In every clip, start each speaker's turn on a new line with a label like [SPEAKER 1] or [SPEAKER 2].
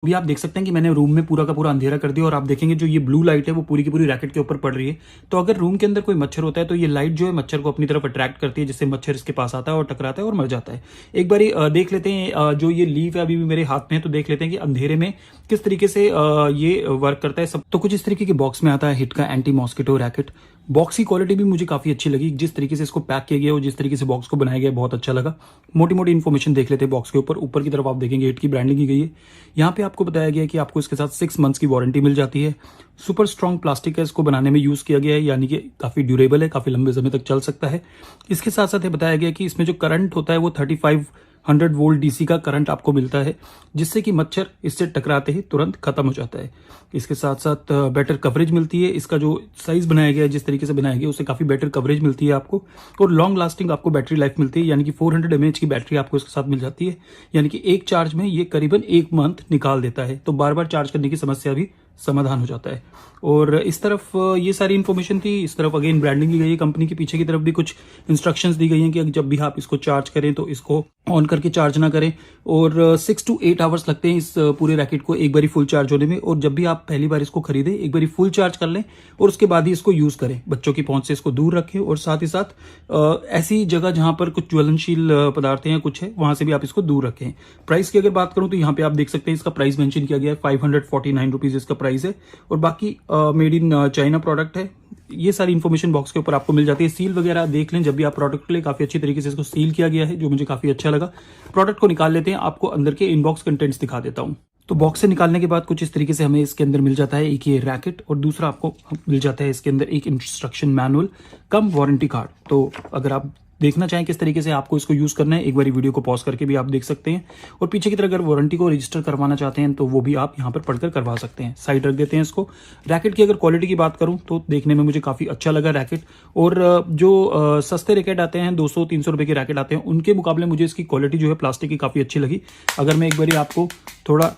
[SPEAKER 1] अभी आप देख सकते हैं कि मैंने रूम में पूरा का पूरा अंधेरा कर दिया और आप देखेंगे जो ये ब्लू लाइट है वो पूरी की पूरी रैकेट के ऊपर पड़ रही है। तो अगर रूम के अंदर कोई मच्छर होता है तो ये लाइट जो है मच्छर को अपनी तरफ अट्रैक्ट करती है, जिससे मच्छर इसके पास आता है और टकराता है और मर जाता है। एक बारी देख लेते हैं जो ये लीव है अभी भी मेरे हाथ में है, तो देख लेते हैं कि अंधेरे में किस तरीके से ये वर्क करता है। सब तो कुछ इस तरीके के बॉक्स में आता है हिट का एंटी मॉस्किटो रैकेट। बॉक्स की क्वालिटी भी मुझे काफी अच्छी लगी, जिस तरीके से इसको पैक किया गया और जिस तरीके से बॉक्स को बनाया गया बहुत अच्छा लगा। मोटी मोटी इन्फॉर्मेशन देख लेते हैं बॉक्स के ऊपर। ऊपर की तरफ आप देखेंगे हिट की ब्रांडिंग की गई है। यहाँ पे आपको बताया गया है कि आपको इसके साथ 6 मंथ्स की वारंटी मिल जाती है। सुपर स्ट्रॉन्ग प्लास्टिक है, इसको बनाने में यूज किया गया है, यानी कि काफी ड्यूरेबल है, काफी लंबे समय तक चल सकता है। इसके साथ साथ ये बताया गया कि इसमें जो करंट होता है वो 3500 वोल्ट डीसी का करंट आपको मिलता है, जिससे कि मच्छर इससे टकराते ही तुरंत खत्म हो जाता है। इसके साथ साथ बेटर कवरेज मिलती है। इसका जो साइज बनाया गया है, जिस तरीके से बनाया गया है, उससे काफी बेटर कवरेज मिलती है आपको। और लॉन्ग लास्टिंग आपको बैटरी लाइफ मिलती है, यानी कि 400 mAh की बैटरी आपको इसके साथ मिल जाती है, यानी कि एक चार्ज में ये करीबन 1 मंथ निकाल देता है। तो बार बार चार्ज करने की समस्या भी समाधान हो जाता है। और इस तरफ ये सारी इन्फॉर्मेशन थी। इस तरफ अगेन ब्रांडिंग की गई है कंपनी के। पीछे की तरफ भी कुछ इंस्ट्रक्शंस दी गई हैं कि जब भी आप इसको चार्ज करें तो इसको ऑन करके चार्ज ना करें। और 6 to 8 आवर्स लगते हैं इस पूरे रैकेट को एक बारी फुल चार्ज होने में। और जब भी आप पहली बार इसको खरीदें एक बारी फुल चार्ज कर लें और उसके बाद ही इसको यूज करें। बच्चों की पहुंच से इसको दूर रखें और साथ ही साथ ऐसी जगह जहां पर कुछ ज्वलनशील पदार्थ हैं कुछ है, वहां से भी आप इसको दूर रखें। प्राइस की अगर बात करूं तो यहाँ पे आप देख सकते हैं इसका प्राइस मेंशन किया गया है, 549 रुपीज इसका प्राइस है। और बाकी मेड इन चाइना प्रोडक्ट है। ये सारी इन्फॉर्मेशन बॉक्स के ऊपर आपको मिल जाती है। सील वगैरह देख लें जब भी आप प्रोडक्ट के लिए, काफी अच्छी तरीके से इसको सील किया गया है, जो मुझे काफी अच्छा लगा। प्रोडक्ट को निकाल लेते हैं, आपको अंदर के इनबॉक्स कंटेंट्स दिखा देता हूं। तो बॉक्स से निकालने के बाद कुछ इस तरीके से हमें इसके अंदर मिल जाता है एक ये रैकेट, और दूसरा आपको मिल जाता है इसके अंदर एक इंस्ट्रक्शन मैनुअल कम वारंटी कार्ड। तो अगर आप देखना चाहें किस तरीके से आपको इसको यूज करना है, एक बार वीडियो को पॉज करके भी आप देख सकते हैं। और पीछे की तरफ अगर वारंटी को रजिस्टर करवाना चाहते हैं तो वो भी आप यहाँ पर पढ़कर करवा सकते हैं। साइड रख देते हैं इसको। रैकेट की अगर क्वालिटी की बात करूं तो देखने में मुझे काफी अच्छा लगा रैकेट। और जो सस्ते रैकेट आते हैं 200-300 रुपए के रैकेट आते हैं, उनके मुकाबले मुझे इसकी क्वालिटी जो है प्लास्टिक की काफी अच्छी लगी। अगर मैं एक बार आपको थोड़ा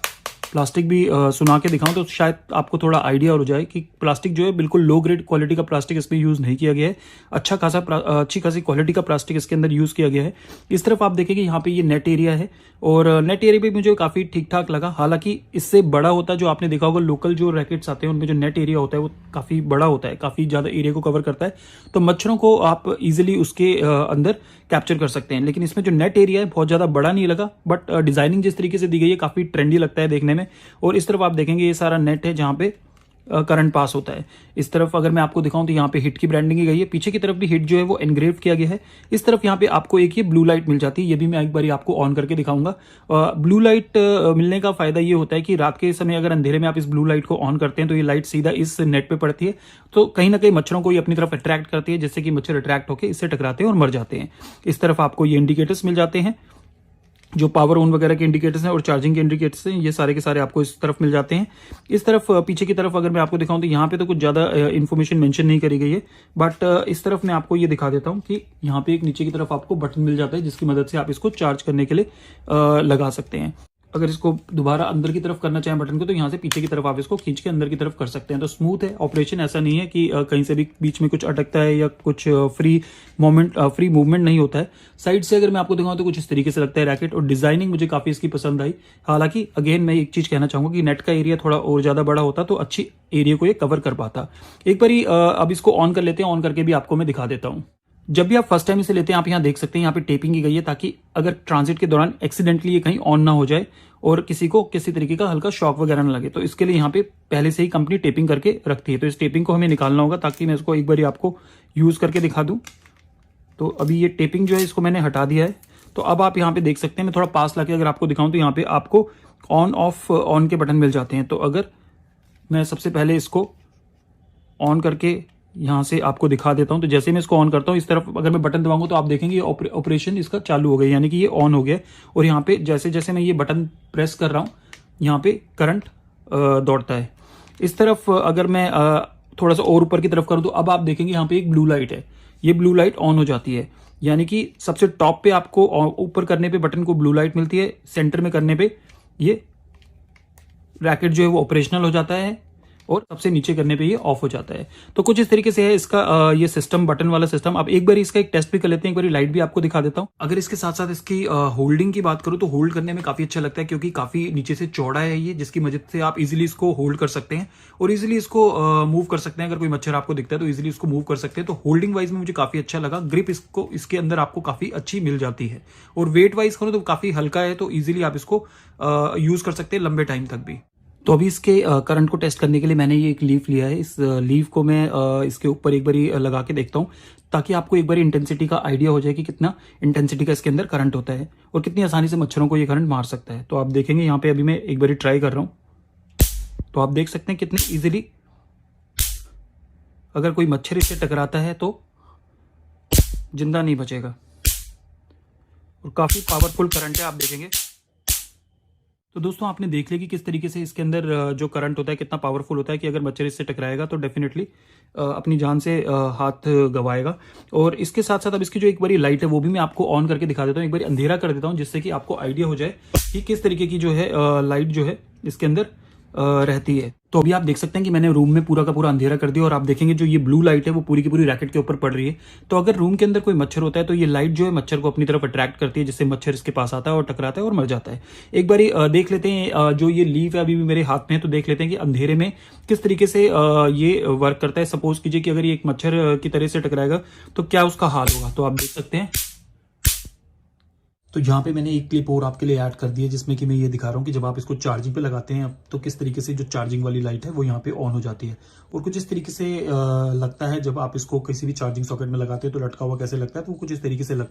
[SPEAKER 1] प्लास्टिक भी सुना के दिखाऊं तो शायद आपको थोड़ा आइडिया हो जाए कि प्लास्टिक जो है बिल्कुल लो ग्रेड क्वालिटी का प्लास्टिक इसमें यूज नहीं किया गया है। अच्छी खासी क्वालिटी का प्लास्टिक इसके अंदर यूज किया गया है। इस तरफ आप देखेंगे यहाँ पे ये नेट एरिया है, और नेट एरिया भी मुझे काफी ठीक ठाक लगा। हालांकि इससे बड़ा होता है, जो आपने देखा होगा लोकल जो रैकेट्स आते हैं उनमें जो नेट एरिया होता है वो काफी बड़ा होता है, काफी ज्यादा एरिया को कवर करता है, तो मच्छरों को आप इजिली उसके अंदर कैप्चर कर सकते हैं। लेकिन इसमें जो नेट एरिया है बहुत ज्यादा बड़ा नहीं लगा, बट डिजाइनिंग जिस तरीके से दी गई है काफी ट्रेंडी लगता है देखने में। और इस तरफ आप देखेंगे ये सारा नेट है जहां पे करंट पास होता है। इस तरफ अगर मैं आपको दिखाऊं तो यहाँ पे हिट की ब्रांडिंग की गई है। पीछे की तरफ भी हिट जो है वो एनग्रेव किया गया है। इस तरफ यहाँ पे आपको एक ये ब्लू लाइट मिल जाती है, ये भी मैं एक बार आपको ऑन करके दिखाऊंगा। ब्लू लाइट मिलने का फायदा ये होता है कि रात के समय अगर अंधेरे में आप इस ब्लू लाइट को ऑन करते हैं तो ये लाइट सीधा इस नेट पे पड़ती है, तो कहीं ना कहीं मच्छरों को ये अपनी तरफ अट्रैक्ट करती है, जिससे कि मच्छर अट्रैक्ट होकर इससे टकराते हैं और मर जाते हैं। इस तरफ आपको ये इंडिकेटर्स मिल जाते हैं, जो पावर ऑन वगैरह के इंडिकेटर्स हैं और चार्जिंग के इंडिकेटर्स हैं, ये सारे के सारे आपको इस तरफ मिल जाते हैं। इस तरफ पीछे की तरफ अगर मैं आपको दिखाऊं तो यहाँ पे तो कुछ ज्यादा इन्फॉर्मेशन मेंशन नहीं करी गई है, बट इस तरफ मैं आपको ये दिखा देता हूं कि यहाँ पे एक नीचे की तरफ आपको बटन मिल जाता है, जिसकी मदद से आप इसको चार्ज करने के लिए लगा सकते हैं। अगर इसको दोबारा अंदर की तरफ करना चाहें बटन को, तो यहाँ से पीछे की तरफ आप इसको खींच के अंदर की तरफ कर सकते हैं। तो स्मूथ है ऑपरेशन, ऐसा नहीं है कि कहीं से भी बीच में कुछ अटकता है या कुछ फ्री मूवमेंट नहीं होता है। साइड से अगर मैं आपको दिखाऊं तो कुछ इस तरीके से लगता है रैकेट, और डिजाइनिंग मुझे काफी इसकी पसंद आई। हालांकि अगेन मैं एक चीज कहना चाहूंगा कि नेट का एरिया थोड़ा और ज्यादा बड़ा होता तो अच्छी एरिया को ये कवर कर पाता। एक बारी अब इसको ऑन कर लेते हैं, ऑन करके भी आपको मैं दिखा देता हूँ। जब भी आप फर्स्ट टाइम इसे लेते हैं आप यहाँ देख सकते हैं यहाँ पे टेपिंग की गई है, ताकि अगर ट्रांजिट के दौरान एक्सीडेंटली ये कहीं ऑन ना हो जाए और किसी को किसी तरीके का हल्का शॉक वगैरह ना लगे। तो इसके लिए यहाँ पे पहले से ही कंपनी टेपिंग करके रखती है। तो इस टेपिंग को हमें निकालना होगा, ताकि मैं इसको एक बार आपको यूज करके दिखा दूं। तो अभी ये टेपिंग जो है इसको मैंने हटा दिया है। तो अब आप यहाँ पे देख सकते हैं, मैं थोड़ा पास लाके अगर आपको दिखाऊं तो यहाँ पे आपको ऑन ऑफ ऑन के बटन मिल जाते हैं। तो अगर मैं सबसे पहले इसको ऑन करके यहाँ से आपको दिखा देता हूं, तो जैसे मैं इसको ऑन करता हूं इस तरफ अगर मैं बटन दबाऊंगा तो आप देखेंगे ये ऑपरेशन इसका चालू हो गया, यानी कि ये ऑन हो गया। और यहाँ पे जैसे जैसे मैं ये बटन प्रेस कर रहा हूं यहाँ पे करंट दौड़ता है। इस तरफ अगर मैं थोड़ा सा और ऊपर की तरफ करूं तो अब आप देखेंगे यहाँ पे एक ब्लू लाइट है, ये ब्लू लाइट ऑन हो जाती है, यानी कि सबसे टॉप पे आपको ऊपर करने पे बटन को ब्लू लाइट मिलती है, सेंटर में करने पे ये रैकेट जो है वो ऑपरेशनल हो जाता है। और सबसे नीचे करने पे ये ऑफ हो जाता है। तो कुछ इस तरीके से है इसका ये सिस्टम, बटन वाला सिस्टम। अब एक बार इसका एक टेस्ट भी कर लेते हैं, एक बार लाइट भी आपको दिखा देता हूँ। अगर इसके साथ साथ इसकी होल्डिंग की बात करूँ तो होल्ड करने में काफी अच्छा लगता है, क्योंकि काफी नीचे से चौड़ा है ये, जिसकी मदद से आप इजीली इसको होल्ड कर सकते हैं और इजीली इसको मूव कर सकते हैं। अगर कोई मच्छर आपको दिखता है तो इजीली इसको मूव कर सकते हैं। तो होल्डिंग वाइज में मुझे काफी अच्छा लगा। ग्रिप इसको इसके अंदर आपको काफी अच्छी मिल जाती है और वेट वाइज करो तो काफी हल्का है, तो इजीली आप इसको यूज कर सकते हैं लंबे टाइम तक भी। तो अभी इसके करंट को टेस्ट करने के लिए मैंने ये एक लीफ लिया है। इस लीफ को मैं इसके ऊपर एक बारी लगा के देखता हूँ, ताकि आपको एक बारी इंटेंसिटी का आइडिया हो जाए कि कितना इंटेंसिटी का इसके अंदर करंट होता है और कितनी आसानी से मच्छरों को ये करंट मार सकता है। तो आप देखेंगे यहाँ पे अभी मैं एक बारी ट्राई कर रहा हूँ, तो आप देख सकते हैं कितने इजीली अगर कोई मच्छर इससे टकराता है तो जिंदा नहीं बचेगा और काफी पावरफुल करंट है, आप देखेंगे। तो दोस्तों आपने देख लिया कि किस तरीके से इसके अंदर जो करंट होता है कितना पावरफुल होता है, कि अगर मच्छर इससे टकराएगा तो डेफिनेटली अपनी जान से हाथ गवाएगा। और इसके साथ साथ अब इसकी जो एक बारी लाइट है वो भी मैं आपको ऑन करके दिखा देता हूँ, एक बारी अंधेरा कर देता हूँ, जिससे कि आपको आइडिया हो जाए कि किस तरीके की जो है लाइट जो है इसके अंदर रहती है। तो अभी आप देख सकते हैं कि मैंने रूम में पूरा का पूरा अंधेरा कर दिया और आप देखेंगे जो ये ब्लू लाइट है वो पूरी की पूरी रैकेट के ऊपर पड़ रही है। तो अगर रूम के अंदर कोई मच्छर होता है तो ये लाइट जो है मच्छर को अपनी तरफ अट्रैक्ट करती है, जिससे मच्छर इसके पास आता है और टकराता है और मर जाता है। एक बारी देख लेते हैं, जो ये लीफ है अभी भी मेरे हाथ में है, तो देख लेते हैं कि अंधेरे में किस तरीके से ये वर्क करता है। सपोज कीजिए कि अगर ये एक मच्छर की तरह से टकराएगा तो क्या उसका हाल होगा। तो आप देख सकते हैं, तो यहाँ पे मैंने एक क्लिप और आपके लिए ऐड कर दी है, जिसमें कि मैं ये दिखा रहा हूँ कि जब आप इसको चार्जिंग पे लगाते हैं तो किस तरीके से जो चार्जिंग वाली लाइट है वो यहाँ पे ऑन हो जाती है। और कुछ इस तरीके से लगता है जब आप इसको किसी भी चार्जिंग सॉकेट में लगाते हैं तो लटका हुआ कैसे लगता है, तो वो कुछ इस तरीके से लगता है।